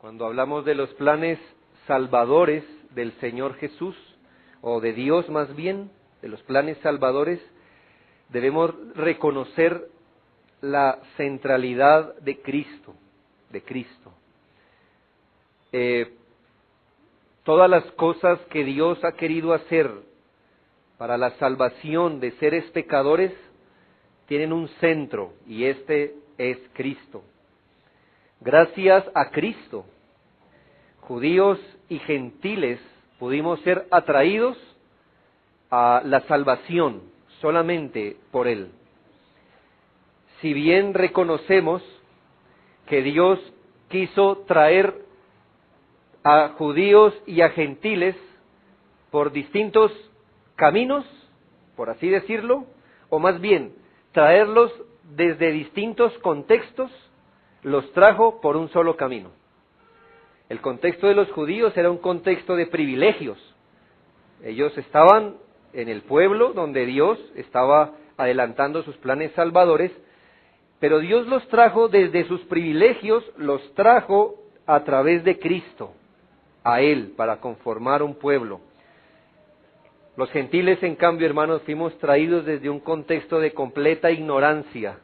Cuando hablamos de los planes salvadores del Señor Jesús, o de Dios más bien, de los planes salvadores, debemos reconocer la centralidad de Cristo, todas las cosas que Dios ha querido hacer para la salvación de seres pecadores tienen un centro, y este es Cristo. Gracias a Cristo, judíos y gentiles pudimos ser atraídos a la salvación solamente por Él. Si bien reconocemos que Dios quiso traer a judíos y a gentiles por distintos caminos, por así decirlo, o más bien, traerlos desde distintos contextos, los trajo por un solo camino. El contexto de los judíos era un contexto de privilegios. Ellos estaban en el pueblo donde Dios estaba adelantando sus planes salvadores, pero Dios los trajo desde sus privilegios, los trajo a través de Cristo, a Él, para conformar un pueblo. Los gentiles, en cambio, hermanos, fuimos traídos desde un contexto de completa ignorancia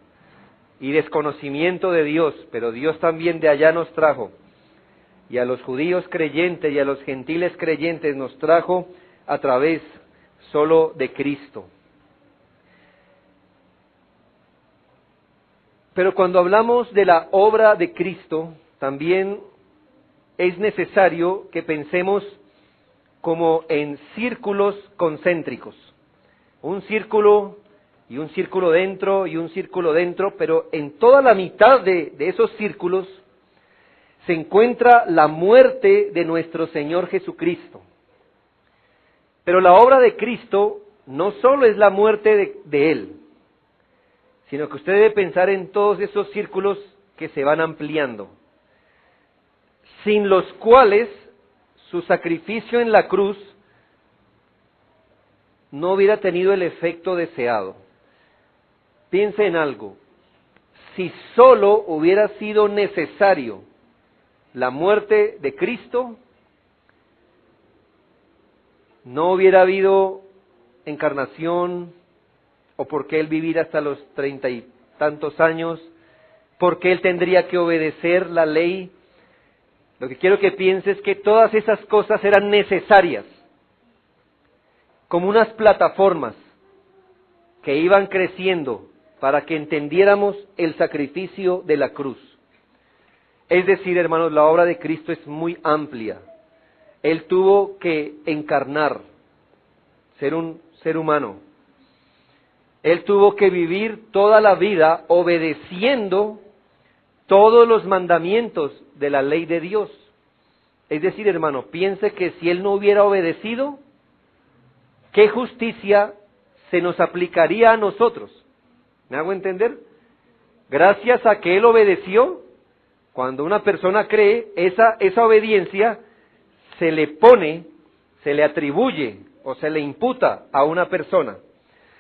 y desconocimiento de Dios, pero Dios también de allá nos trajo. Y a los judíos creyentes y a los gentiles creyentes nos trajo a través solo de Cristo. Pero cuando hablamos de la obra de Cristo, también es necesario que pensemos como en círculos concéntricos. Un círculo y un círculo dentro y un círculo dentro, pero en toda la mitad de esos círculos se encuentra la muerte de nuestro Señor Jesucristo. Pero la obra de Cristo no solo es la muerte de Él, sino que usted debe pensar en todos esos círculos que se van ampliando, sin los cuales su sacrificio en la cruz no hubiera tenido el efecto deseado. Piense en algo: si solo hubiera sido necesario la muerte de Cristo, no hubiera habido encarnación, o por qué Él vivir hasta los 30 y tantos años, por qué Él tendría que obedecer la ley. Lo que quiero que pienses es que todas esas cosas eran necesarias, como unas plataformas que iban creciendo para que entendiéramos el sacrificio de la cruz. Es decir, hermanos, la obra de Cristo es muy amplia. Él tuvo que encarnar, ser un ser humano. Él tuvo que vivir toda la vida obedeciendo todos los mandamientos de la ley de Dios. Es decir, hermano, piense que si Él no hubiera obedecido, ¿qué justicia se nos aplicaría a nosotros? ¿Me hago entender? Gracias a que Él obedeció, cuando una persona cree, esa obediencia se le pone, se le atribuye o se le imputa a una persona.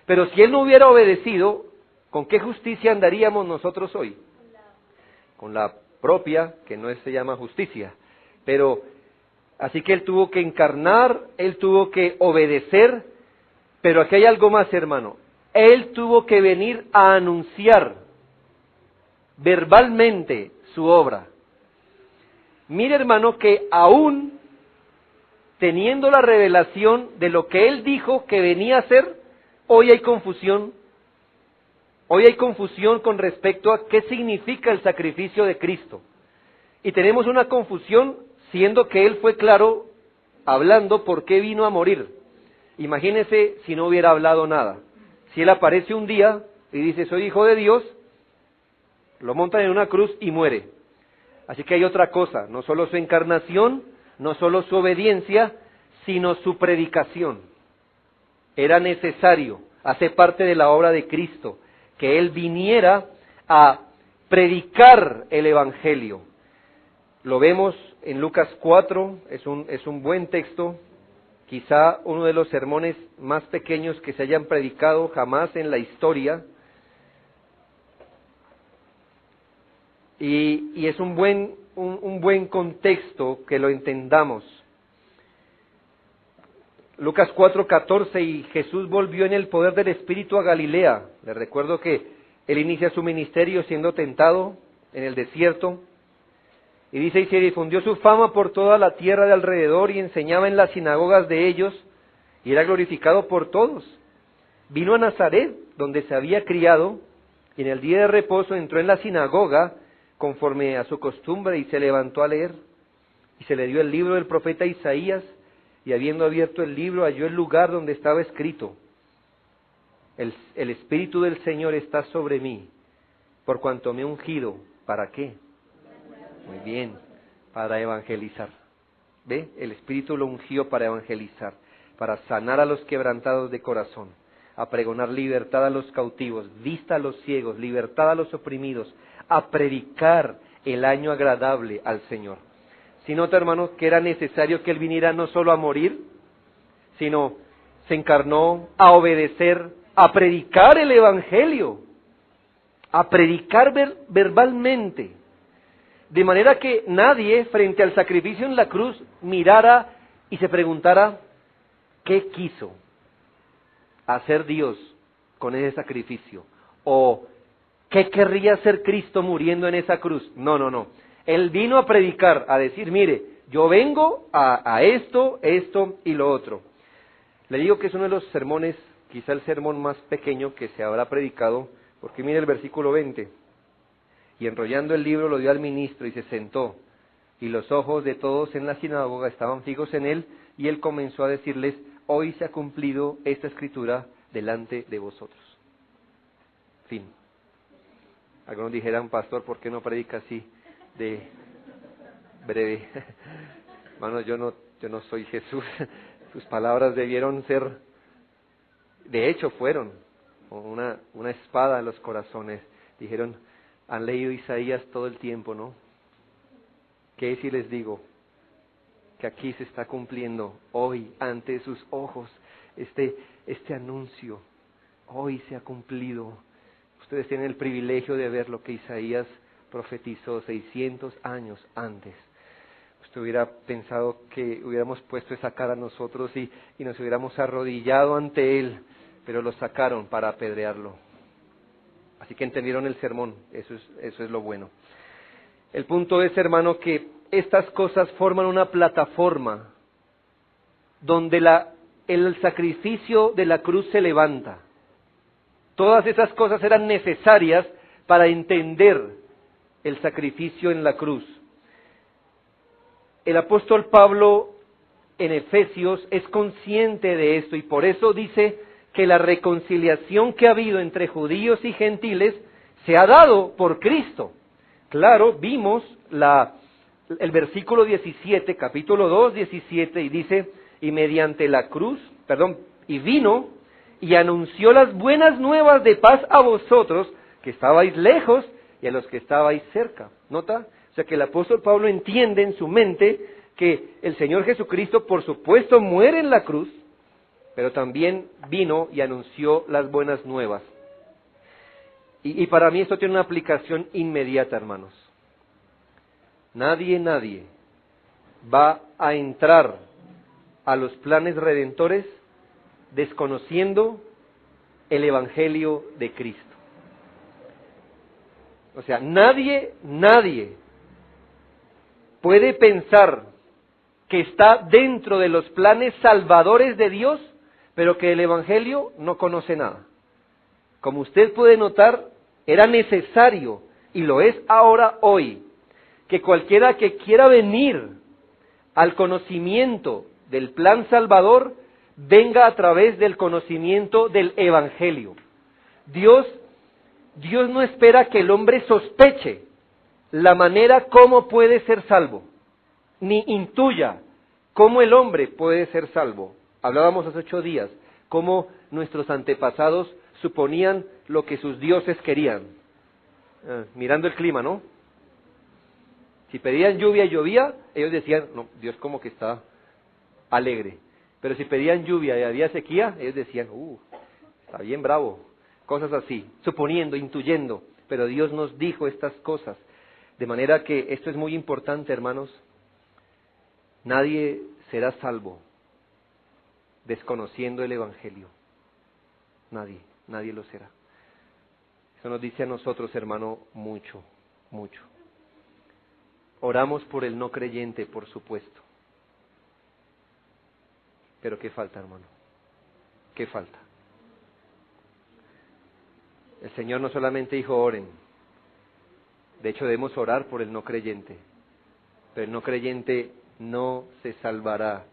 Pero si Él no hubiera obedecido, ¿con qué justicia andaríamos nosotros hoy? Con la propia, que no se llama justicia. Pero, así que Él tuvo que encarnar, Él tuvo que obedecer, pero aquí hay algo más, hermano. Él tuvo que venir a anunciar verbalmente su obra. Mire, hermano, que aún teniendo la revelación de lo que Él dijo que venía a hacer, hoy hay confusión. Hoy hay confusión con respecto a qué significa el sacrificio de Cristo. Y tenemos una confusión siendo que Él fue claro hablando por qué vino a morir. Imagínese si no hubiera hablado nada. Si Él aparece un día y dice, soy hijo de Dios, lo montan en una cruz y muere. Así que hay otra cosa, no solo su encarnación, no solo su obediencia, sino su predicación. Era necesario, hace parte de la obra de Cristo, que Él viniera a predicar el Evangelio. Lo vemos en Lucas 4, es un buen texto, quizá uno de los sermones más pequeños que se hayan predicado jamás en la historia. Y es un buen contexto que lo entendamos. Lucas 4:14, y Jesús volvió en el poder del Espíritu a Galilea. Les recuerdo que Él inicia su ministerio siendo tentado en el desierto. Y dice, y se difundió su fama por toda la tierra de alrededor, y enseñaba en las sinagogas de ellos, y era glorificado por todos. Vino a Nazaret, donde se había criado, y en el día de reposo entró en la sinagoga, conforme a su costumbre, y se levantó a leer. Y se le dio el libro del profeta Isaías, y habiendo abierto el libro, halló el lugar donde estaba escrito: el Espíritu del Señor está sobre mí, por cuanto me he ungido. ¿Para qué? Muy bien, para evangelizar. ¿Ve? El Espíritu lo ungió para evangelizar, para sanar a los quebrantados de corazón, a pregonar libertad a los cautivos, vista a los ciegos, libertad a los oprimidos, a predicar el año agradable al Señor. Si nota, hermanos, que era necesario que Él viniera no solo a morir, sino se encarnó a obedecer, a predicar el Evangelio, a predicar verbalmente, de manera que nadie frente al sacrificio en la cruz mirara y se preguntara, ¿qué quiso hacer Dios con ese sacrificio? ¿O qué querría hacer Cristo muriendo en esa cruz? No. Él vino a predicar, a decir, mire, yo vengo a esto y lo otro. Le digo que es uno de los sermones, quizá el sermón más pequeño que se habrá predicado, porque mire el versículo 20. Y enrollando el libro lo dio al ministro y se sentó. Y los ojos de todos en la sinagoga estaban fijos en él, y él comenzó a decirles, hoy se ha cumplido esta escritura delante de vosotros. Fin. Algunos dijeran, pastor, ¿por qué no predica así de breve? Hermanos, yo no soy Jesús. Sus palabras debieron ser, de hecho fueron, una espada a los corazones. Dijeron, han leído Isaías todo el tiempo, ¿no? ¿Qué si les digo? Que aquí se está cumpliendo hoy ante sus ojos este anuncio. Hoy se ha cumplido. Ustedes tienen el privilegio de ver lo que Isaías profetizó 600 años antes. Usted hubiera pensado que hubiéramos puesto esa cara a nosotros y nos hubiéramos arrodillado ante él, pero lo sacaron para apedrearlo. Así que entendieron el sermón, eso es lo bueno. El punto es, hermano, que estas cosas forman una plataforma donde el sacrificio de la cruz se levanta. Todas esas cosas eran necesarias para entender el sacrificio en la cruz. El apóstol Pablo en Efesios es consciente de esto y por eso dice que la reconciliación que ha habido entre judíos y gentiles se ha dado por Cristo. Claro, vimos el versículo 17, capítulo 2, 17, y dice, y mediante la cruz, y vino y anunció las buenas nuevas de paz a vosotros, que estabais lejos, y a los que estabais cerca. ¿Nota? O sea que el apóstol Pablo entiende en su mente que el Señor Jesucristo, por supuesto, muere en la cruz, pero también vino y anunció las buenas nuevas. Y para mí esto tiene una aplicación inmediata, hermanos. Nadie va a entrar a los planes redentores desconociendo el Evangelio de Cristo. O sea, nadie puede pensar que está dentro de los planes salvadores de Dios, pero que el Evangelio no conoce nada. Como usted puede notar, era necesario, y lo es ahora hoy, que cualquiera que quiera venir al conocimiento del plan salvador, venga a través del conocimiento del Evangelio. Dios no espera que el hombre sospeche la manera como puede ser salvo, ni intuya cómo el hombre puede ser salvo. Hablábamos hace 8 días, cómo nuestros antepasados suponían lo que sus dioses querían. Mirando el clima, ¿no? Si pedían lluvia y llovía, ellos decían, no, Dios como que está alegre. Pero si pedían lluvia y había sequía, ellos decían, está bien bravo. Cosas así, suponiendo, intuyendo. Pero Dios nos dijo estas cosas. De manera que esto es muy importante, hermanos. Nadie será salvo desconociendo el Evangelio. Nadie lo será. Eso nos dice a nosotros, hermano, mucho, mucho. Oramos por el no creyente, por supuesto. Pero ¿qué falta, hermano? ¿Qué falta? El Señor no solamente dijo oren. De hecho, debemos orar por el no creyente. Pero el no creyente no se salvará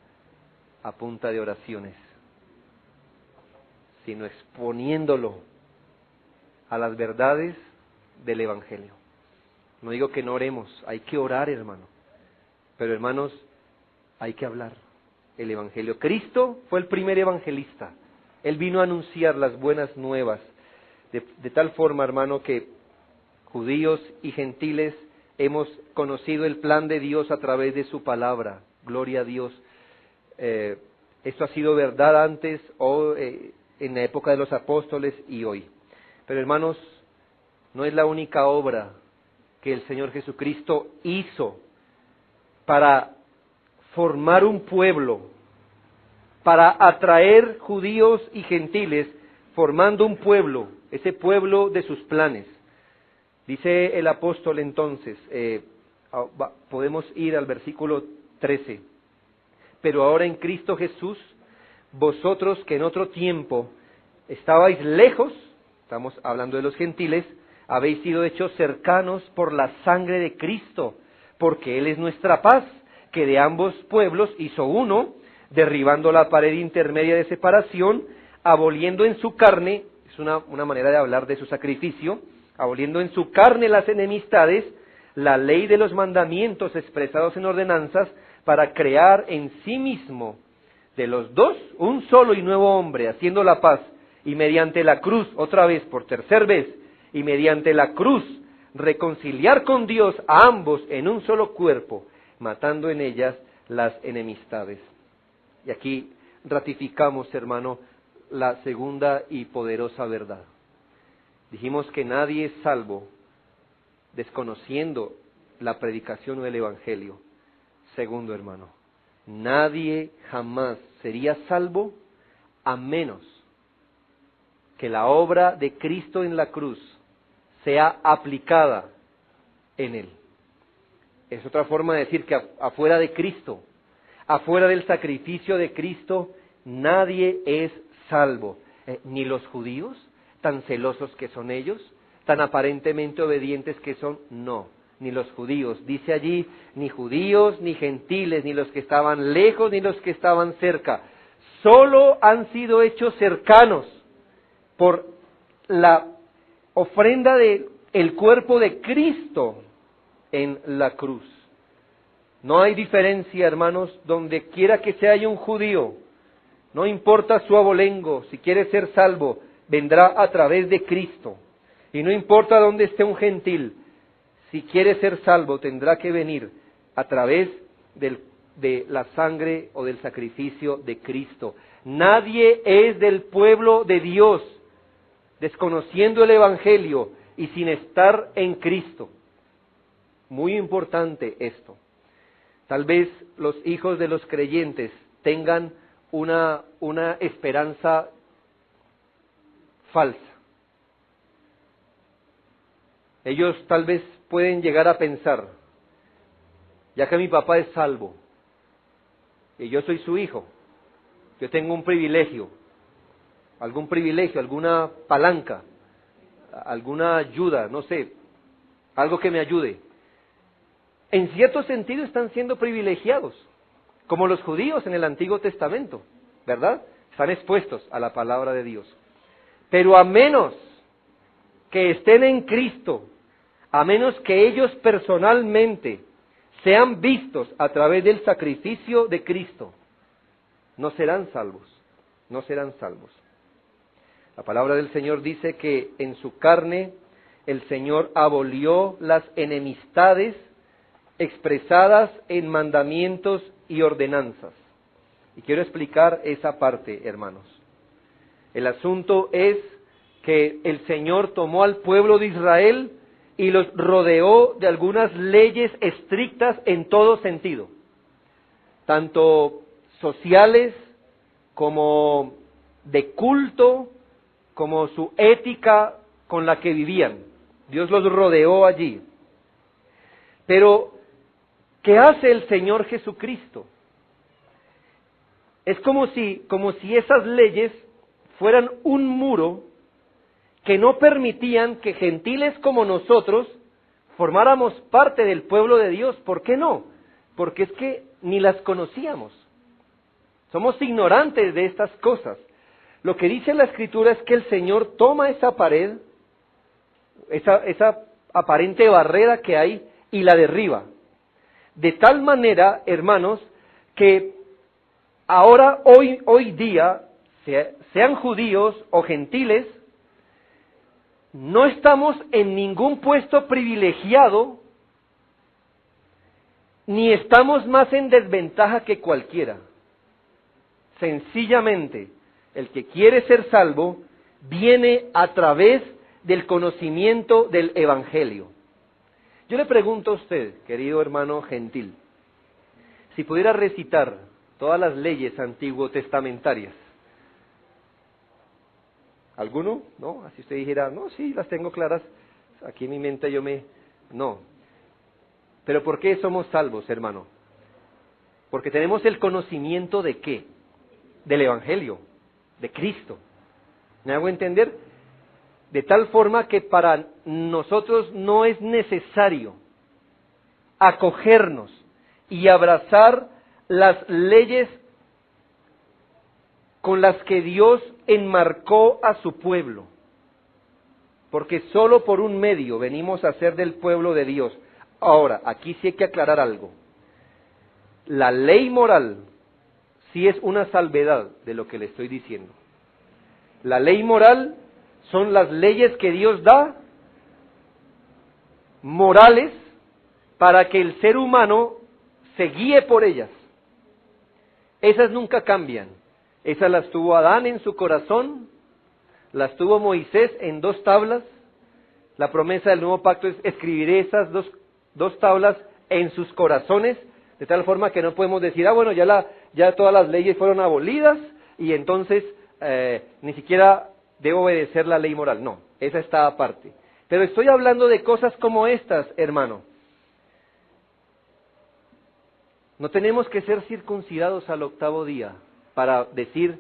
a punta de oraciones, sino exponiéndolo a las verdades del Evangelio. No digo que no oremos, hay que orar, hermano. Pero, hermanos, hay que hablar el Evangelio. Cristo fue el primer evangelista. Él vino a anunciar las buenas nuevas. De tal forma, hermano, que judíos y gentiles hemos conocido el plan de Dios a través de su palabra. Gloria a Dios. Esto ha sido verdad antes o en la época de los apóstoles y hoy. Pero, hermanos, no es la única obra que el Señor Jesucristo hizo para formar un pueblo, para atraer judíos y gentiles, formando un pueblo, ese pueblo de sus planes. Dice el apóstol entonces, podemos ir al versículo 13, pero ahora en Cristo Jesús, vosotros que en otro tiempo estabais lejos, estamos hablando de los gentiles, habéis sido hechos cercanos por la sangre de Cristo, porque Él es nuestra paz, que de ambos pueblos hizo uno, derribando la pared intermedia de separación, aboliendo en su carne, es una manera de hablar de su sacrificio, aboliendo en su carne las enemistades, la ley de los mandamientos expresados en ordenanzas, para crear en sí mismo de los dos un solo y nuevo hombre, haciendo la paz, y mediante la cruz, otra vez, por tercera vez, y mediante la cruz, reconciliar con Dios a ambos en un solo cuerpo, matando en ellas las enemistades. Y aquí ratificamos, hermano, la segunda y poderosa verdad. Dijimos que nadie es salvo desconociendo la predicación del Evangelio. Segundo, hermano, nadie jamás sería salvo a menos que la obra de Cristo en la cruz sea aplicada en él. Es otra forma de decir que afuera de Cristo, afuera del sacrificio de Cristo, nadie es salvo. Ni los judíos, tan celosos que son ellos, tan aparentemente obedientes que son, no. Ni los judíos, dice allí, ni judíos, ni gentiles, ni los que estaban lejos, ni los que estaban cerca. Solo han sido hechos cercanos por la ofrenda del cuerpo de Cristo en la cruz. No hay diferencia, hermanos, donde quiera que se haya un judío, no importa su abolengo, si quiere ser salvo, vendrá a través de Cristo. Y no importa dónde esté un gentil, si quiere ser salvo, tendrá que venir a través de la sangre o del sacrificio de Cristo. Nadie es del pueblo de Dios desconociendo el Evangelio y sin estar en Cristo. Muy importante esto. Tal vez los hijos de los creyentes tengan una esperanza falsa. Ellos tal vez pueden llegar a pensar, ya que mi papá es salvo y yo soy su hijo, yo tengo un privilegio, alguna palanca, alguna ayuda, no sé, algo que me ayude. En cierto sentido están siendo privilegiados, como los judíos en el Antiguo Testamento, ¿verdad? Están expuestos a la palabra de Dios. Pero a menos que estén en Cristo, a menos que ellos personalmente sean vistos a través del sacrificio de Cristo, no serán salvos, no serán salvos. La palabra del Señor dice que en su carne el Señor abolió las enemistades expresadas en mandamientos y ordenanzas. Y quiero explicar esa parte, hermanos. El asunto es que el Señor tomó al pueblo de Israel y los rodeó de algunas leyes estrictas en todo sentido, tanto sociales como de culto, como su ética con la que vivían. Dios los rodeó allí. Pero, ¿qué hace el Señor Jesucristo? Es como si esas leyes fueran un muro que no permitían que gentiles como nosotros formáramos parte del pueblo de Dios. ¿Por qué no? Porque es que ni las conocíamos. Somos ignorantes de estas cosas. Lo que dice la Escritura es que el Señor toma esa pared, esa aparente barrera que hay, y la derriba. De tal manera, hermanos, que ahora, hoy día, sean judíos o gentiles, no estamos en ningún puesto privilegiado, ni estamos más en desventaja que cualquiera. Sencillamente, el que quiere ser salvo viene a través del conocimiento del Evangelio. Yo le pregunto a usted, querido hermano gentil, si pudiera recitar todas las leyes antiguo-testamentarias. ¿Alguno? ¿No? Así usted dijera, no, sí, las tengo claras, aquí en mi mente No. Pero ¿por qué somos salvos, hermano? Porque tenemos el conocimiento ¿de qué? Del Evangelio, de Cristo. ¿Me hago entender? De tal forma que para nosotros no es necesario acogernos y abrazar las leyes con las que Dios enmarcó a su pueblo, porque solo por un medio venimos a ser del pueblo de Dios. Ahora, aquí sí hay que aclarar algo. La ley moral sí es una salvedad de lo que le estoy diciendo. La ley moral son las leyes que Dios da, morales, para que el ser humano se guíe por ellas. Esas nunca cambian. Esas las tuvo Adán en su corazón, las tuvo Moisés en 2 tablas. La promesa del nuevo pacto es: escribiré esas dos tablas en sus corazones, de tal forma que no podemos decir, bueno, ya todas las leyes fueron abolidas y entonces ni siquiera debo obedecer la ley moral. No, esa está aparte. Pero estoy hablando de cosas como estas, hermano. No tenemos que ser circuncidados al 8º día para decir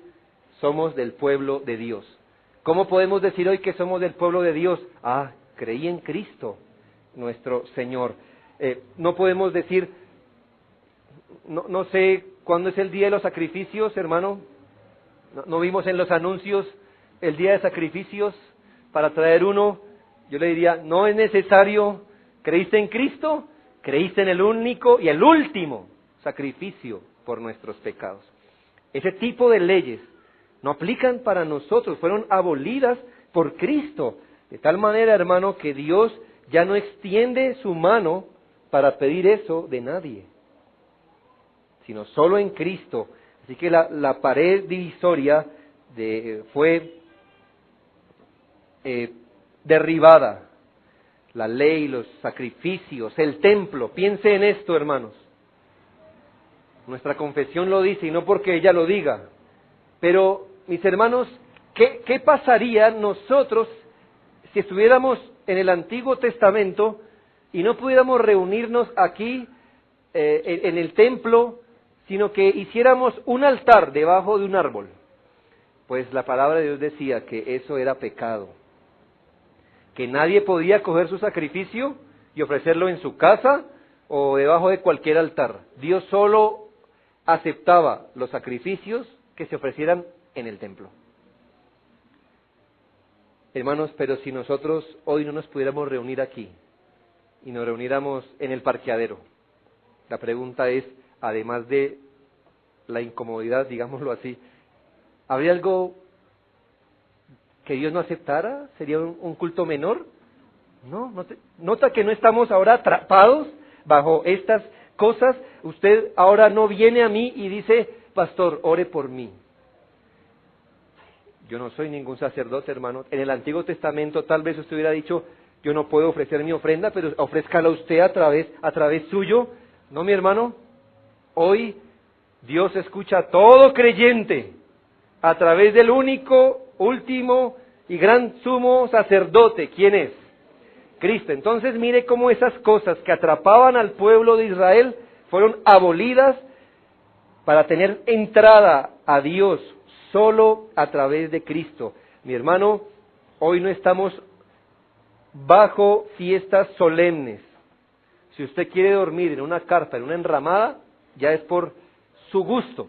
somos del pueblo de Dios. ¿Cómo podemos decir hoy que somos del pueblo de Dios? Creí en Cristo, nuestro Señor. No podemos decir, no sé cuándo es el día de los sacrificios, hermano. No vimos en los anuncios el día de sacrificios para traer uno. Yo le diría, no es necesario. ¿Creíste en Cristo? Creíste en el único y el último sacrificio por nuestros pecados. Ese tipo de leyes no aplican para nosotros, fueron abolidas por Cristo. De tal manera, hermano, que Dios ya no extiende su mano para pedir eso de nadie, sino solo en Cristo. Así que la pared divisoria fue derribada. La ley, los sacrificios, el templo. Piense en esto, hermanos. Nuestra confesión lo dice, y no porque ella lo diga. Pero, mis hermanos, ¿qué pasaría nosotros si estuviéramos en el Antiguo Testamento y no pudiéramos reunirnos aquí en el templo, sino que hiciéramos un altar debajo de un árbol? Pues la palabra de Dios decía que eso era pecado, que nadie podía coger su sacrificio y ofrecerlo en su casa o debajo de cualquier altar. Dios solo aceptaba los sacrificios que se ofrecieran en el templo. Hermanos, pero si nosotros hoy no nos pudiéramos reunir aquí y nos reuniéramos en el parqueadero, la pregunta es, además de la incomodidad, digámoslo así, ¿habría algo que Dios no aceptara? ¿Sería un culto menor? No, nota que no estamos ahora atrapados bajo estas cosas. Usted ahora no viene a mí y dice, pastor, ore por mí. Yo no soy ningún sacerdote, hermano. En el Antiguo Testamento tal vez usted hubiera dicho, yo no puedo ofrecer mi ofrenda, pero ofrézcala usted a través suyo. No, mi hermano, hoy Dios escucha a todo creyente a través del único, último y gran sumo sacerdote. ¿Quién es? Cristo. Entonces mire cómo esas cosas que atrapaban al pueblo de Israel fueron abolidas para tener entrada a Dios solo a través de Cristo. Mi hermano, hoy no estamos bajo fiestas solemnes. Si usted quiere dormir en una carpa, en una enramada, ya es por su gusto,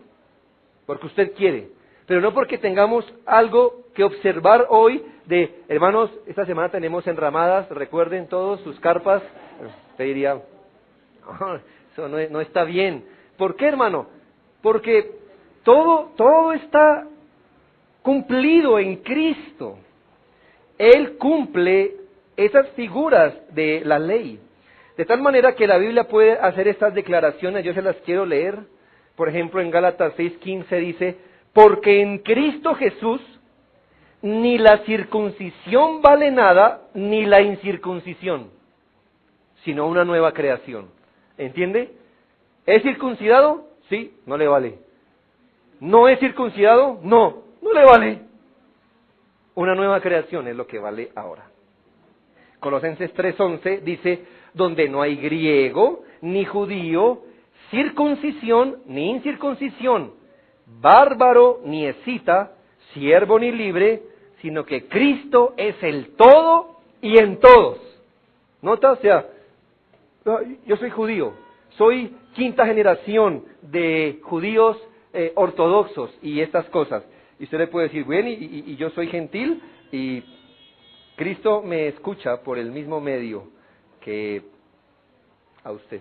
porque usted quiere, pero no porque tengamos algo que observar hoy de, hermanos, esta semana tenemos enramadas, recuerden todos sus carpas. Usted diría, "Oh, eso no está bien". ¿Por qué, hermano? Porque todo está cumplido en Cristo. Él cumple esas figuras de la ley. De tal manera que la Biblia puede hacer estas declaraciones, yo se las quiero leer. Por ejemplo, en Gálatas 6:15 dice, porque en Cristo Jesús ni la circuncisión vale nada, ni la incircuncisión, sino una nueva creación. ¿Entiende? ¿Es circuncidado? Sí, no le vale. ¿No es circuncidado? No le vale. Una nueva creación es lo que vale ahora. Colosenses 3:11 dice, donde no hay griego, ni judío, circuncisión, ni incircuncisión, bárbaro, ni escita, siervo, ni libre, sino que Cristo es el todo y en todos. ¿Nota? O sea, yo soy judío, soy quinta generación de judíos ortodoxos y estas cosas. Y usted le puede decir, bueno, y yo soy gentil y Cristo me escucha por el mismo medio que a usted,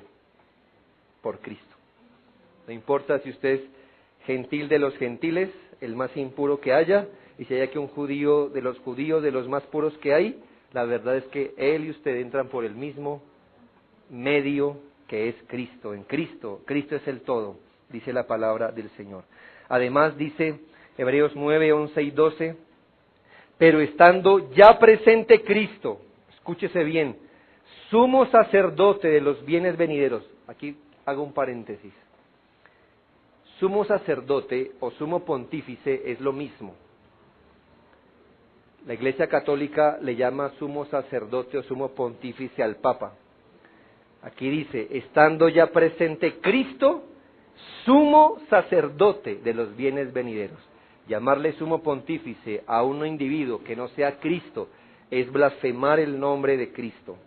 por Cristo. No importa si usted es gentil de los gentiles, el más impuro que haya, y si hay aquí un judío, de los más puros que hay, la verdad es que él y usted entran por el mismo medio que es Cristo. En Cristo, Cristo es el todo, dice la palabra del Señor. Además dice Hebreos 9:11 y 12, pero estando ya presente Cristo, escúchese bien, sumo sacerdote de los bienes venideros. Aquí hago un paréntesis. Sumo sacerdote o sumo pontífice es lo mismo. La Iglesia Católica le llama sumo sacerdote o sumo pontífice al Papa. Aquí dice, estando ya presente Cristo, sumo sacerdote de los bienes venideros. Llamarle sumo pontífice a un individuo que no sea Cristo es blasfemar el nombre de Cristo.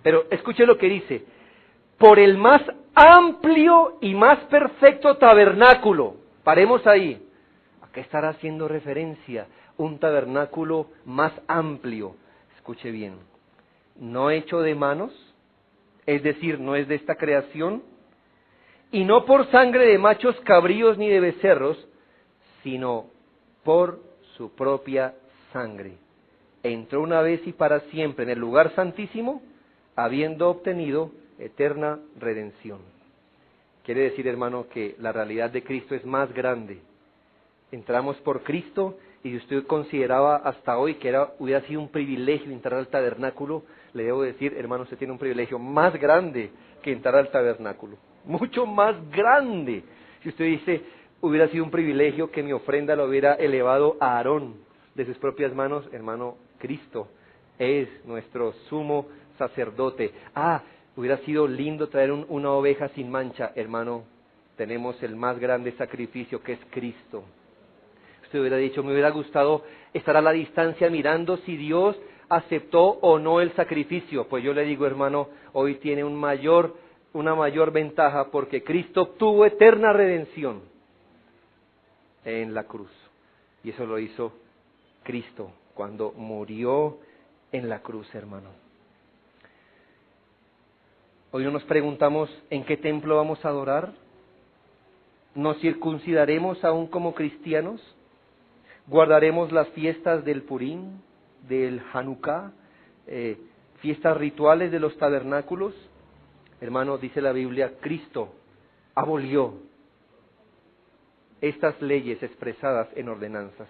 Pero escuche lo que dice, por el más amplio y más perfecto tabernáculo. Paremos ahí. ¿A qué estará haciendo referencia? Un tabernáculo más amplio. Escuche bien. No hecho de manos, es decir, no es de esta creación, y no por sangre de machos cabríos ni de becerros, sino por su propia sangre. Entró una vez y para siempre en el lugar santísimo, habiendo obtenido eterna redención. Quiere decir, hermano, que la realidad de Cristo es más grande. Entramos por Cristo, y si usted consideraba hasta hoy que hubiera sido un privilegio entrar al tabernáculo, le debo decir, hermano, usted tiene un privilegio más grande que entrar al tabernáculo. Mucho más grande. Si usted dice, hubiera sido un privilegio que mi ofrenda lo hubiera elevado a Aarón de sus propias manos, hermano, Cristo es nuestro sumo sacerdote. Hubiera sido lindo traer una oveja sin mancha, hermano, tenemos el más grande sacrificio que es Cristo. Usted hubiera dicho, me hubiera gustado estar a la distancia mirando si Dios aceptó o no el sacrificio. Pues yo le digo, hermano, hoy tiene una mayor ventaja porque Cristo obtuvo eterna redención en la cruz. Y eso lo hizo Cristo cuando murió en la cruz, hermano. Hoy no nos preguntamos en qué templo vamos a adorar. ¿Nos circuncidaremos aún como cristianos? ¿Guardaremos las fiestas del Purim, del Hanukkah, fiestas rituales de los tabernáculos? Hermano, dice la Biblia, Cristo abolió estas leyes expresadas en ordenanzas.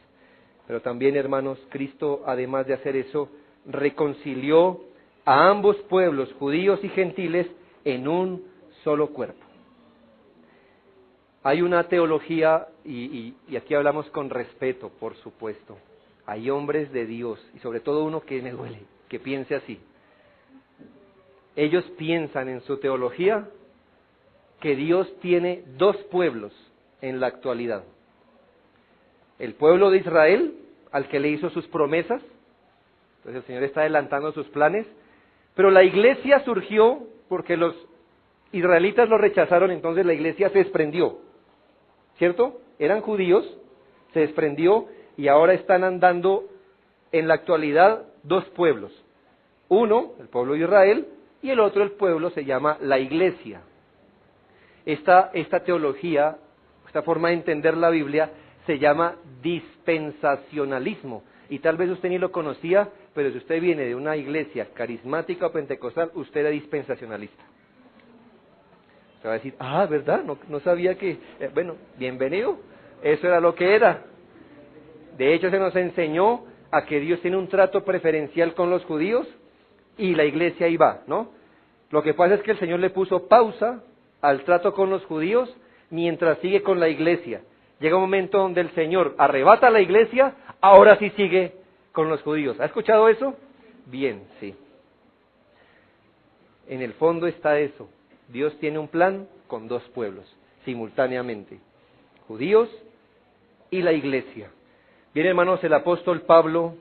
Pero también, hermanos, Cristo, además de hacer eso, reconcilió a ambos pueblos, judíos y gentiles, en un solo cuerpo. Hay una teología, y aquí hablamos con respeto, por supuesto. Hay hombres de Dios, y sobre todo uno que me duele, que piense así. Ellos piensan en su teología que Dios tiene dos pueblos en la actualidad. El pueblo de Israel, al que le hizo sus promesas, entonces el Señor está adelantando sus planes, pero la iglesia surgió porque los israelitas lo rechazaron, entonces la iglesia se desprendió, ¿cierto? Eran judíos, se desprendió y ahora están andando en la actualidad dos pueblos. Uno, el pueblo de Israel, y el otro, el pueblo, se llama la iglesia. Esta teología, esta forma de entender la Biblia, se llama dispensacionalismo. Y tal vez usted ni lo conocía, pero si usted viene de una iglesia carismática o pentecostal, usted era dispensacionalista. Se va a decir, ¿verdad? No sabía que... bueno, bienvenido. Eso era lo que era. De hecho, se nos enseñó a que Dios tiene un trato preferencial con los judíos y la iglesia ahí va, ¿no? Lo que pasa es que el Señor le puso pausa al trato con los judíos mientras sigue con la iglesia. Llega un momento donde el Señor arrebata a la iglesia, ahora sí sigue con los judíos. ¿Ha escuchado eso? Bien, sí. En el fondo está eso. Dios tiene un plan con dos pueblos, simultáneamente. Judíos y la iglesia. Bien, hermanos, el apóstol Pablo,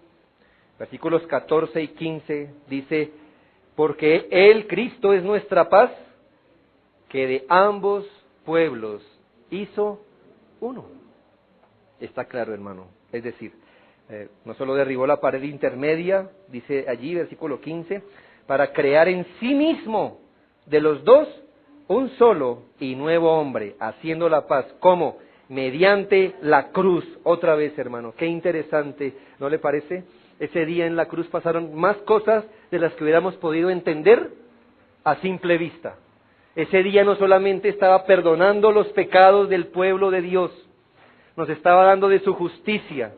versículos 14 y 15, dice, porque Él, Cristo, es nuestra paz, que de ambos pueblos hizo uno. Está claro, hermano. Es decir, no solo derribó la pared intermedia, dice allí, versículo 15, para crear en sí mismo de los dos un solo y nuevo hombre, haciendo la paz. ¿Cómo? Mediante la cruz. Otra vez, hermano, qué interesante, ¿no le parece? Ese día en la cruz pasaron más cosas de las que hubiéramos podido entender a simple vista. Ese día no solamente estaba perdonando los pecados del pueblo de Dios, nos estaba dando de su justicia,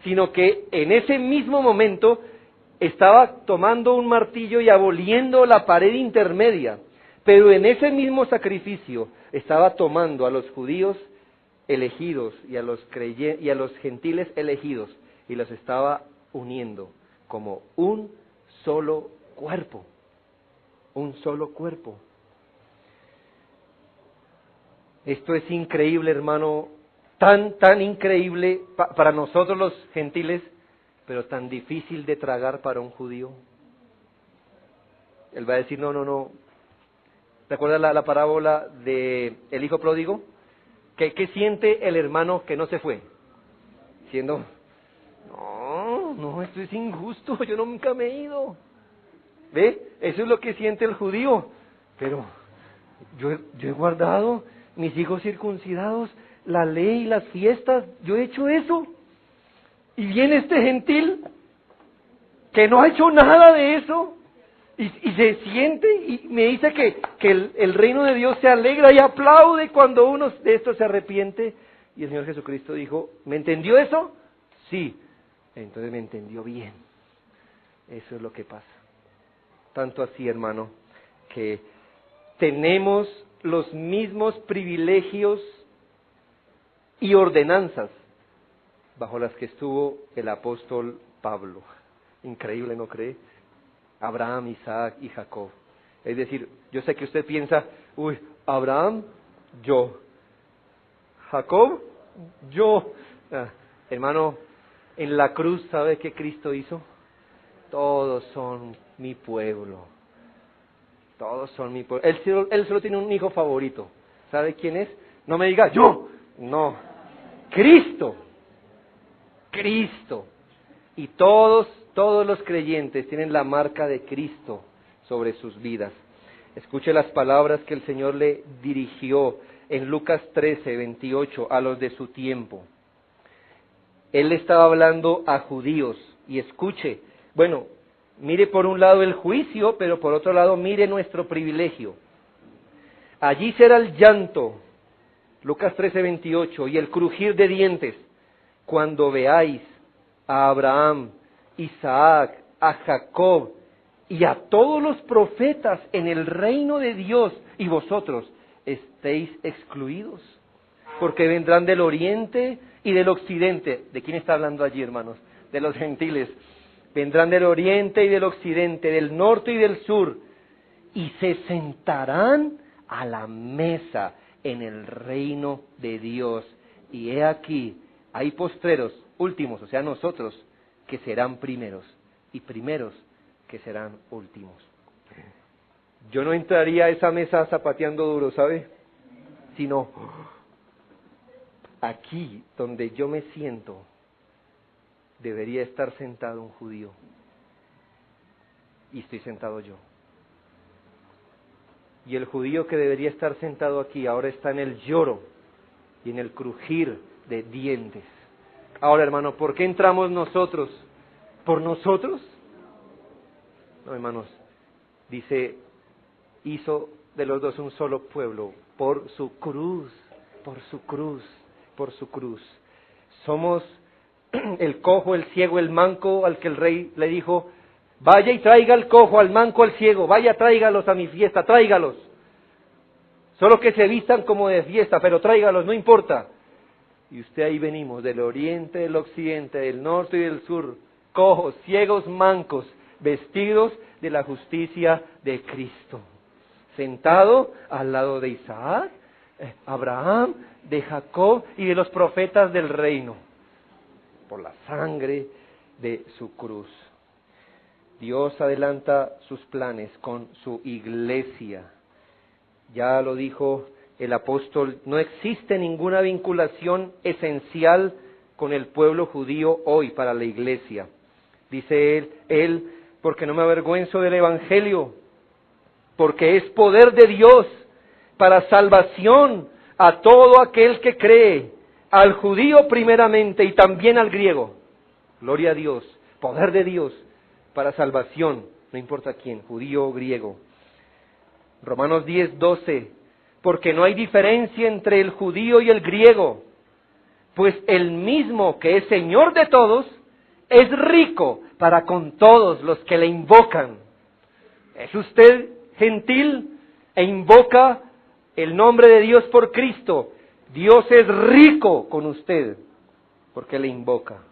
sino que en ese mismo momento estaba tomando un martillo y aboliendo la pared intermedia, pero en ese mismo sacrificio estaba tomando a los judíos elegidos y a los gentiles elegidos y los estaba uniendo como un solo cuerpo, un solo cuerpo. Esto es increíble, hermano, tan increíble para nosotros los gentiles, pero tan difícil de tragar para un judío. Él va a decir, no. ¿Recuerdas la parábola de el hijo pródigo? ¿Qué siente el hermano que no se fue? Diciendo, no, esto es injusto, yo nunca me he ido. ¿Ve? Eso es lo que siente el judío. Pero yo he guardado mis hijos circuncidados, la ley, las fiestas, yo he hecho eso. Y viene este gentil que no ha hecho nada de eso y se siente y me dice que el reino de Dios se alegra y aplaude cuando uno de estos se arrepiente. Y el Señor Jesucristo dijo, ¿me entendió eso? Sí, entonces me entendió bien. Eso es lo que pasa. Tanto así, hermano, que tenemos los mismos privilegios y ordenanzas bajo las que estuvo el apóstol Pablo. Increíble, ¿no cree? Abraham, Isaac y Jacob. Es decir, yo sé que usted piensa, Abraham, yo. Jacob, yo. Hermano, en la cruz, ¿sabe qué Cristo hizo? Todos son mi pueblo. Todos son mi pueblo. Él solo tiene un hijo favorito. ¿Sabe quién es? No me diga, yo. No. Cristo. Cristo. Y todos los creyentes tienen la marca de Cristo sobre sus vidas. Escuche las palabras que el Señor le dirigió en Lucas 13, 28 a los de su tiempo. Él le estaba hablando a judíos y escuche, mire por un lado el juicio, pero por otro lado mire nuestro privilegio. Allí será el llanto, Lucas 13, 28, y el crujir de dientes, cuando veáis a Abraham, Isaac a Jacob y a todos los profetas en el reino de Dios, y vosotros estéis excluidos, porque vendrán del oriente y del occidente. ¿De quién está hablando allí, hermanos? De los gentiles. Vendrán del oriente y del occidente, del norte y del sur, y se sentarán a la mesa en el reino de Dios. Y he aquí, hay postreros, últimos, o sea, nosotros, que serán primeros, y primeros que serán últimos. Yo no entraría a esa mesa zapateando duro, ¿sabe? Sino aquí, donde yo me siento, debería estar sentado un judío. Y estoy sentado yo. Y el judío que debería estar sentado aquí ahora está en el lloro y en el crujir de dientes. Ahora, hermano, ¿por qué entramos nosotros? ¿Por nosotros? No, hermanos, dice, hizo de los dos un solo pueblo, por su cruz, por su cruz, por su cruz. Somos el cojo, el ciego, el manco, al que el rey le dijo, vaya y traiga al cojo, al manco, al ciego, vaya, tráigalos a mi fiesta, tráigalos. Solo que se vistan como de fiesta, pero tráigalos, no importa. Y usted ahí venimos, del oriente, del occidente, del norte y del sur, cojos, ciegos, mancos, vestidos de la justicia de Cristo. Sentado al lado de Isaac, Abraham, de Jacob y de los profetas del reino, por la sangre de su cruz. Dios adelanta sus planes con su iglesia. Ya lo dijo el apóstol, no existe ninguna vinculación esencial con el pueblo judío hoy para la iglesia. Dice él, porque no me avergüenzo del evangelio, porque es poder de Dios para salvación a todo aquel que cree, al judío primeramente y también al griego. Gloria a Dios, poder de Dios para salvación, no importa quién, judío o griego. Romanos 10:12, porque no hay diferencia entre el judío y el griego, pues el mismo que es Señor de todos, es rico para con todos los que le invocan. ¿Es usted gentil e invoca el nombre de Dios por Cristo? Dios es rico con usted, porque le invoca.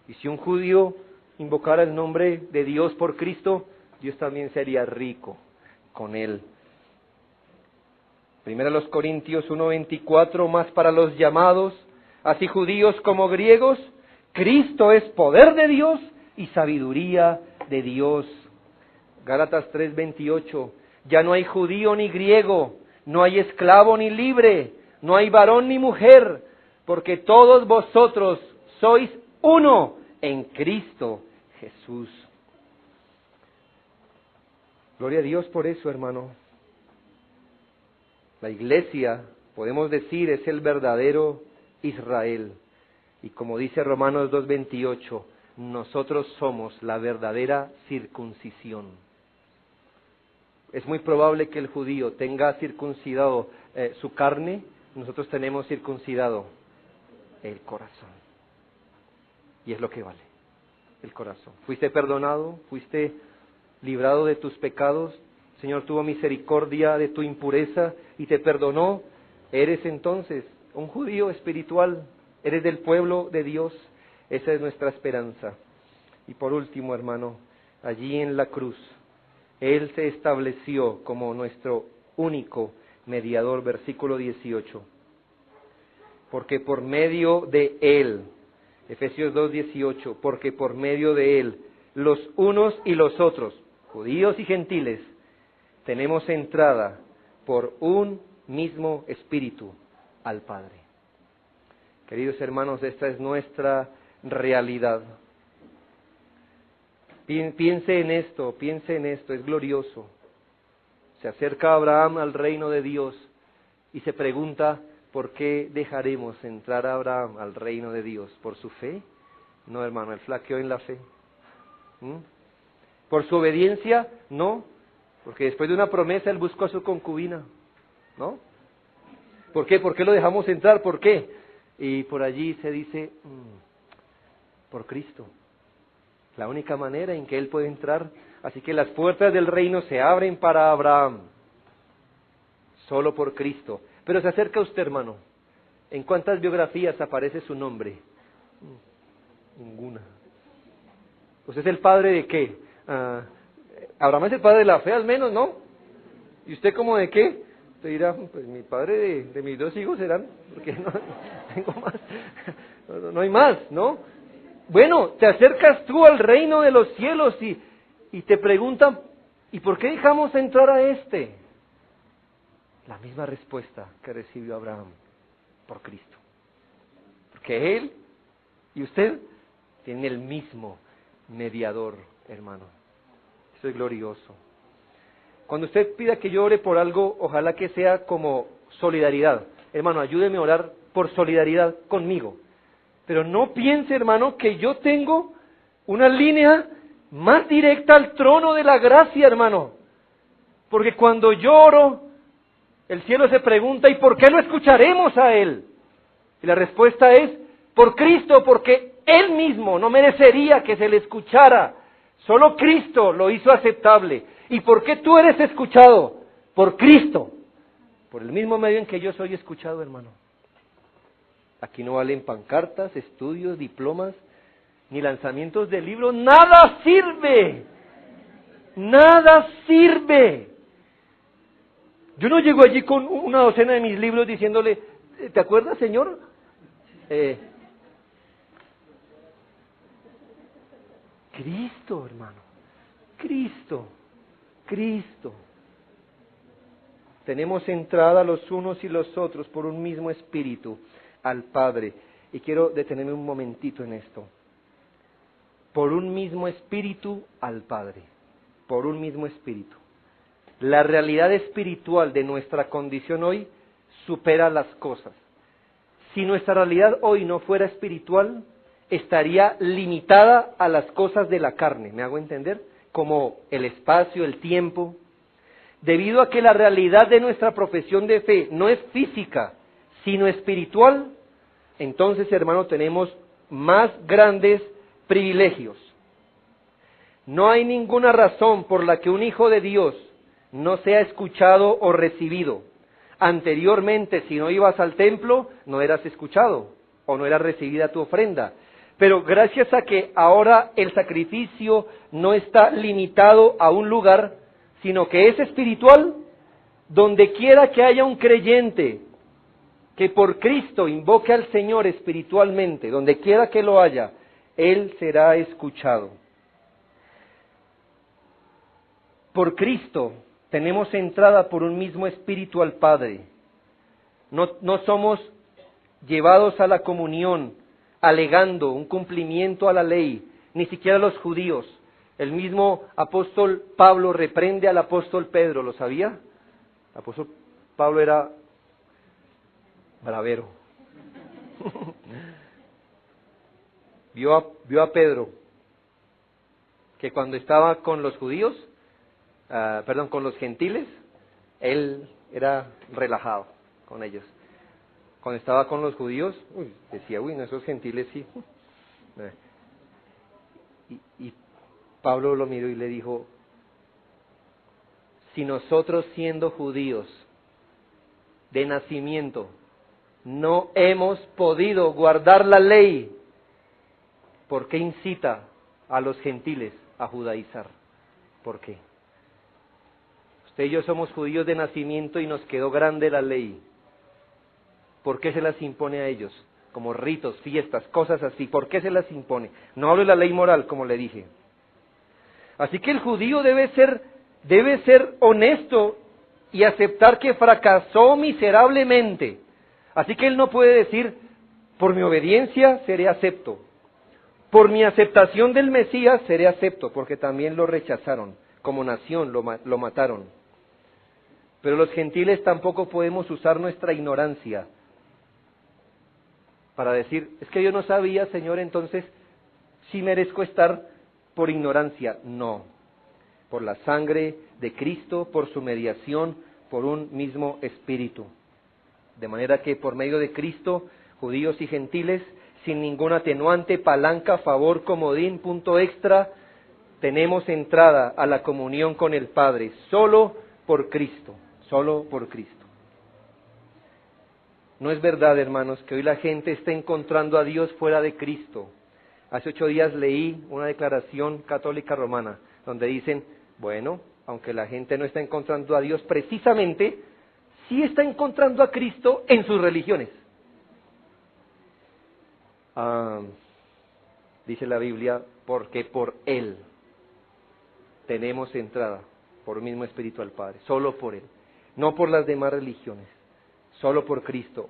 Y si un judío invocara el nombre de Dios por Cristo, Dios también sería rico con él. Primero los Corintios 1:24, más para los llamados, así judíos como griegos, Cristo es poder de Dios y sabiduría de Dios. Gálatas 3:28, ya no hay judío ni griego, no hay esclavo ni libre, no hay varón ni mujer, porque todos vosotros sois uno en Cristo Jesús. Gloria a Dios por eso, hermano. La iglesia, podemos decir, es el verdadero Israel. Y como dice Romanos 2:28, nosotros somos la verdadera circuncisión. Es muy probable que el judío tenga circuncidado su carne, nosotros tenemos circuncidado el corazón. Y es lo que vale, el corazón. ¿Fuiste perdonado? ¿Fuiste librado de tus pecados? El Señor tuvo misericordia de tu impureza y te perdonó. Eres entonces un judío espiritual, eres del pueblo de Dios. Esa es nuestra esperanza. Y por último, hermano, allí en la cruz, Él se estableció como nuestro único mediador, versículo 18. Porque por medio de Él, Efesios 2:18, porque por medio de Él, los unos y los otros, judíos y gentiles, tenemos entrada por un mismo Espíritu al Padre. Queridos hermanos, esta es nuestra realidad. Piense en esto, es glorioso. Se acerca Abraham al reino de Dios y se pregunta, ¿por qué dejaremos entrar a Abraham al reino de Dios? ¿Por su fe? No, hermano, él flaqueó en la fe. ¿Por su obediencia? No, porque después de una promesa él buscó a su concubina, ¿no? ¿Por qué? ¿Por qué lo dejamos entrar? ¿Por qué? Y por allí se dice, por Cristo. La única manera en que él puede entrar. Así que las puertas del reino se abren para Abraham, solo por Cristo. Pero se acerca usted, hermano. ¿En cuántas biografías aparece su nombre? Ninguna. ¿Usted es el padre de qué? Abraham es el padre de la fe, al menos, ¿no? ¿Y usted como de qué? Usted dirá, pues mi padre de mis 2 hijos serán, porque no tengo más. No hay más, ¿no? Bueno, te acercas tú al reino de los cielos y te preguntan, ¿y por qué dejamos entrar a este? La misma respuesta que recibió Abraham, por Cristo. Porque él y usted tienen el mismo mediador, hermano. Eso es glorioso. Cuando usted pida que yo ore por algo, ojalá que sea como solidaridad. Hermano, ayúdeme a orar por solidaridad conmigo. Pero no piense, hermano, que yo tengo una línea más directa al trono de la gracia, hermano. Porque cuando yo oro, el cielo se pregunta, ¿y por qué lo escucharemos a Él? Y la respuesta es, por Cristo, porque Él mismo no merecería que se le escuchara. Solo Cristo lo hizo aceptable. ¿Y por qué tú eres escuchado? Por Cristo. Por el mismo medio en que yo soy escuchado, hermano. Aquí no valen pancartas, estudios, diplomas, ni lanzamientos de libros. ¡Nada sirve! ¡Nada sirve! Yo no llego allí con una docena de mis libros diciéndole, ¿te acuerdas, Señor? Cristo, hermano. Cristo. Cristo. Tenemos entrada los unos y los otros por un mismo espíritu al Padre. Y quiero detenerme un momentito en esto. Por un mismo espíritu al Padre. Por un mismo espíritu. La realidad espiritual de nuestra condición hoy supera las cosas. Si nuestra realidad hoy no fuera espiritual, estaría limitada a las cosas de la carne. ¿Me hago entender? Como el espacio, el tiempo. Debido a que la realidad de nuestra profesión de fe no es física, sino espiritual, entonces, hermano, tenemos más grandes privilegios. No hay ninguna razón por la que un hijo de Dios no sea escuchado o recibido. Anteriormente, si no ibas al templo, no eras escuchado o no era recibida tu ofrenda. Pero gracias a que ahora el sacrificio no está limitado a un lugar, sino que es espiritual, donde quiera que haya un creyente que por Cristo invoque al Señor espiritualmente, donde quiera que lo haya, Él será escuchado. Por Cristo tenemos entrada por un mismo espíritu al Padre. No somos llevados a la comunión alegando un cumplimiento a la ley, ni siquiera los judíos. El mismo apóstol Pablo reprende al apóstol Pedro, ¿lo sabía? El apóstol Pablo era bravero. Vio a Pedro, que cuando estaba con los judíos, con los gentiles, él era relajado con ellos. Cuando estaba con los judíos, decía, no, esos gentiles sí. Y Pablo lo miró y le dijo, si nosotros siendo judíos de nacimiento no hemos podido guardar la ley, ¿por qué incita a los gentiles a judaizar? ¿Por qué? Usted y yo somos judíos de nacimiento y nos quedó grande la ley. ¿Por qué se las impone a ellos? Como ritos, fiestas, cosas así. ¿Por qué se las impone? No hablo de la ley moral, como le dije. Así que el judío debe ser honesto y aceptar que fracasó miserablemente. Así que él no puede decir, por mi obediencia seré acepto. Por mi aceptación del Mesías seré acepto, porque también lo rechazaron. Como nación lo mataron. Pero los gentiles tampoco podemos usar nuestra ignorancia para decir, es que yo no sabía, Señor, entonces sí merezco estar por ignorancia. No, por la sangre de Cristo, por su mediación, por un mismo espíritu. De manera que por medio de Cristo, judíos y gentiles, sin ningún atenuante, palanca, favor, comodín, punto extra, tenemos entrada a la comunión con el Padre, solo por Cristo, solo por Cristo. No es verdad, hermanos, que hoy la gente está encontrando a Dios fuera de Cristo. Hace 8 días leí una declaración católica romana, donde dicen, bueno, aunque la gente no está encontrando a Dios precisamente, sí está encontrando a Cristo en sus religiones. Dice la Biblia, porque por Él tenemos entrada, por el mismo Espíritu al Padre, solo por Él, no por las demás religiones, solo por Cristo,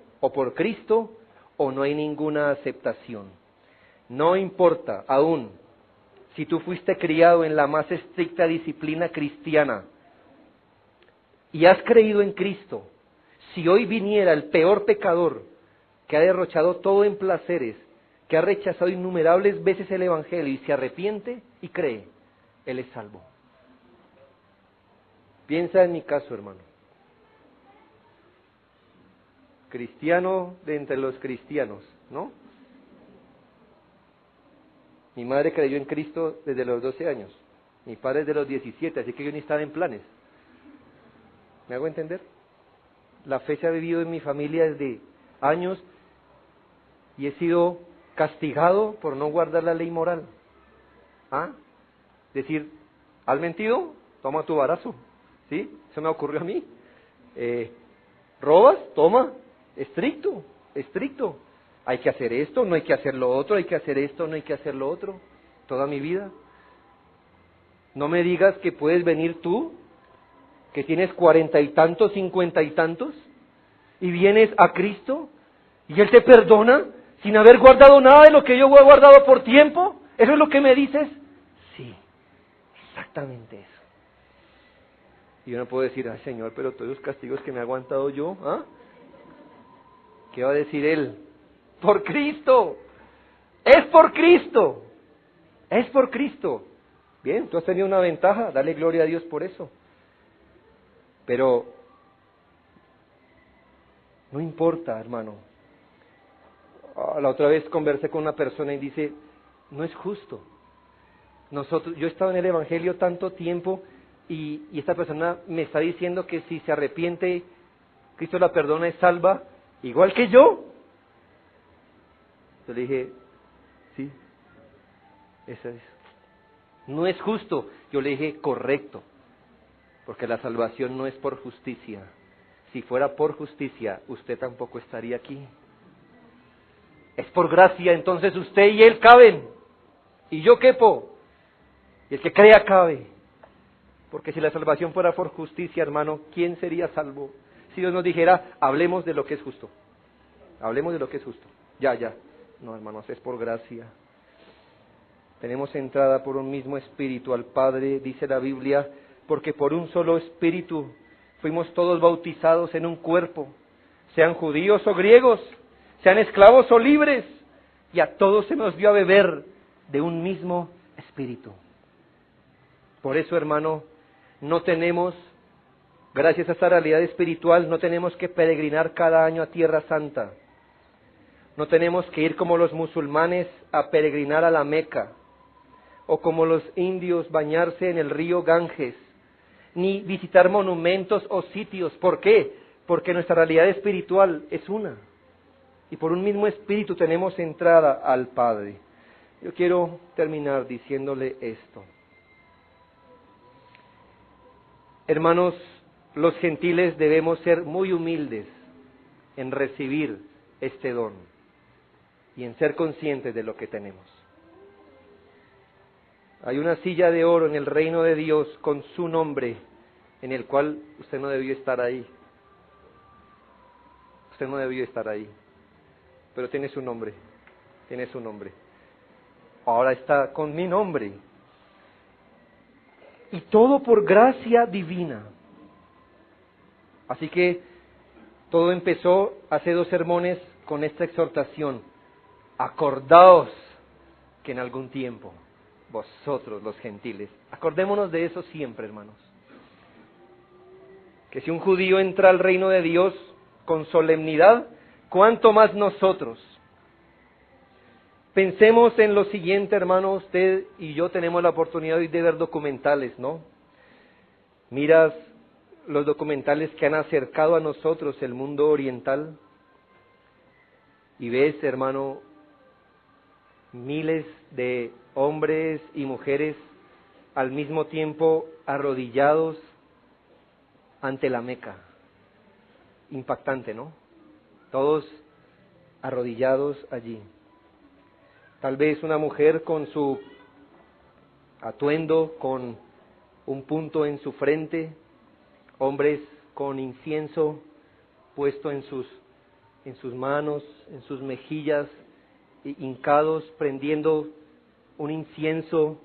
o no hay ninguna aceptación. No importa, aún, si tú fuiste criado en la más estricta disciplina cristiana y has creído en Cristo, si hoy viniera el peor pecador que ha derrochado todo en placeres, que ha rechazado innumerables veces el Evangelio y se arrepiente y cree, él es salvo. Piensa en mi caso, hermano. Cristiano de entre los cristianos, ¿no? Mi madre creyó en Cristo desde los 12 años, mi padre desde los 17, así que yo ni estaba en planes. ¿Me hago entender? La fe se ha vivido en mi familia desde años y he sido castigado por no guardar la ley moral. Decir, ¿has mentido? Toma tu barazo. ¿Sí? Eso me ocurrió a mí. ¿Robas? Toma. Estricto, estricto. Hay que hacer esto, no hay que hacer lo otro, hay que hacer esto, no hay que hacer lo otro. Toda mi vida. No me digas que puedes venir tú, que tienes 40 y tantos, 50 y tantos, y vienes a Cristo, y Él te perdona, sin haber guardado nada de lo que yo he guardado por tiempo. ¿Eso es lo que me dices? Sí, exactamente eso. Y yo no puedo decir, ay Señor, pero todos los castigos que me he aguantado yo, ¿qué va a decir Él? Por Cristo, es por Cristo, es por Cristo. Bien, tú has tenido una ventaja, dale gloria a Dios por eso. Pero no importa, hermano. La otra vez conversé con una persona y dice, no es justo. Yo he estado en el Evangelio tanto tiempo y esta persona me está diciendo que si se arrepiente, Cristo la perdona, es salva, igual que yo. Yo le dije, sí, eso es. No es justo. Yo le dije, correcto, porque la salvación no es por justicia. Si fuera por justicia, usted tampoco estaría aquí. Es por gracia, entonces usted y él caben, y yo quepo, y el que crea cabe. Porque si la salvación fuera por justicia, hermano, ¿quién sería salvo? Si Dios nos dijera, hablemos de lo que es justo. Hablemos de lo que es justo. Ya. No, hermanos, es por gracia. Tenemos entrada por un mismo Espíritu al Padre, dice la Biblia, porque por un solo Espíritu fuimos todos bautizados en un cuerpo, sean judíos o griegos, sean esclavos o libres, y a todos se nos dio a beber de un mismo Espíritu. Por eso, hermano, no tenemos, gracias a esta realidad espiritual, no tenemos que peregrinar cada año a Tierra Santa. No tenemos que ir como los musulmanes a peregrinar a la Meca, o como los indios bañarse en el río Ganges, ni visitar monumentos o sitios. ¿Por qué? Porque nuestra realidad espiritual es una, y por un mismo Espíritu tenemos entrada al Padre. Yo quiero terminar diciéndole esto. Hermanos, los gentiles debemos ser muy humildes en recibir este don y en ser conscientes de lo que tenemos. Hay una silla de oro en el reino de Dios con su nombre, en el cual usted no debió estar ahí. Usted no debió estar ahí, pero tiene su nombre, tiene su nombre. Ahora está con mi nombre. Y todo por gracia divina. Así que todo empezó hace 2 sermones con esta exhortación. Acordaos que en algún tiempo vosotros los gentiles, acordémonos de eso siempre, hermanos. Que si un judío entra al reino de Dios con solemnidad, ¿cuánto más nosotros? Pensemos en lo siguiente, hermano, usted y yo tenemos la oportunidad hoy de ver documentales, ¿no? Miras los documentales que han acercado a nosotros el mundo oriental y ves, hermano, miles de hombres y mujeres al mismo tiempo arrodillados ante la Meca. Impactante, ¿no? Todos arrodillados allí. Tal vez una mujer con su atuendo, con un punto en su frente, hombres con incienso puesto en sus manos, en sus mejillas, hincados, prendiendo un incienso,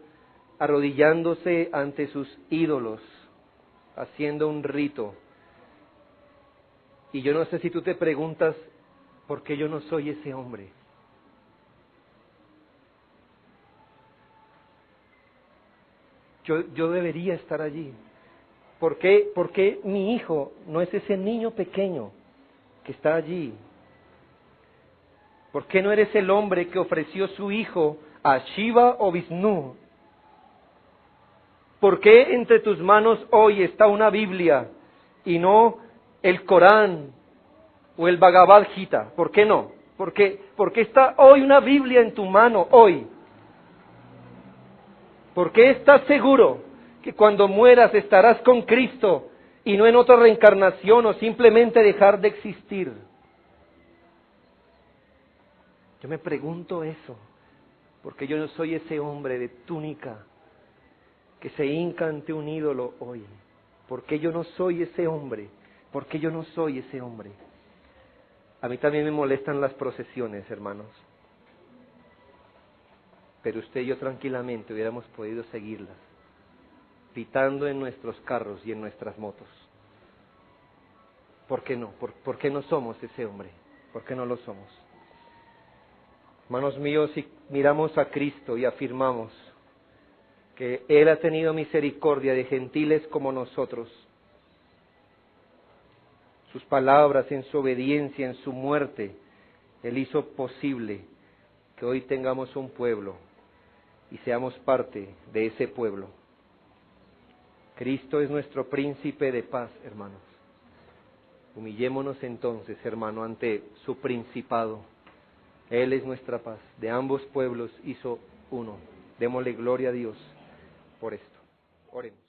arrodillándose ante sus ídolos, haciendo un rito. Y yo no sé si tú te preguntas, ¿por qué yo no soy ese hombre? Yo debería estar allí. ¿Por qué mi hijo no es ese niño pequeño que está allí? ¿Por qué no eres el hombre que ofreció su hijo a Shiva o Vishnu? ¿Por qué entre tus manos hoy está una Biblia y no el Corán o el Bhagavad Gita? ¿Por qué no? ¿Por qué está hoy una Biblia en tu mano hoy? ¿Por qué estás seguro que cuando mueras estarás con Cristo y no en otra reencarnación o simplemente dejar de existir? Yo me pregunto eso, porque yo no soy ese hombre de túnica que se hinca ante un ídolo hoy. ¿Por qué yo no soy ese hombre? ¿Por qué yo no soy ese hombre? A mí también me molestan las procesiones, hermanos. Pero usted y yo tranquilamente hubiéramos podido seguirlas, pitando en nuestros carros y en nuestras motos. ¿Por qué no? ¿Por qué no somos ese hombre? ¿Por qué no lo somos? Hermanos míos, si miramos a Cristo y afirmamos que Él ha tenido misericordia de gentiles como nosotros, sus palabras, en su obediencia, en su muerte, Él hizo posible que hoy tengamos un pueblo y seamos parte de ese pueblo. Cristo es nuestro príncipe de paz, hermanos. Humillémonos entonces, hermano, ante su principado. Él es nuestra paz. De ambos pueblos hizo uno. Démosle gloria a Dios por esto. Oremos.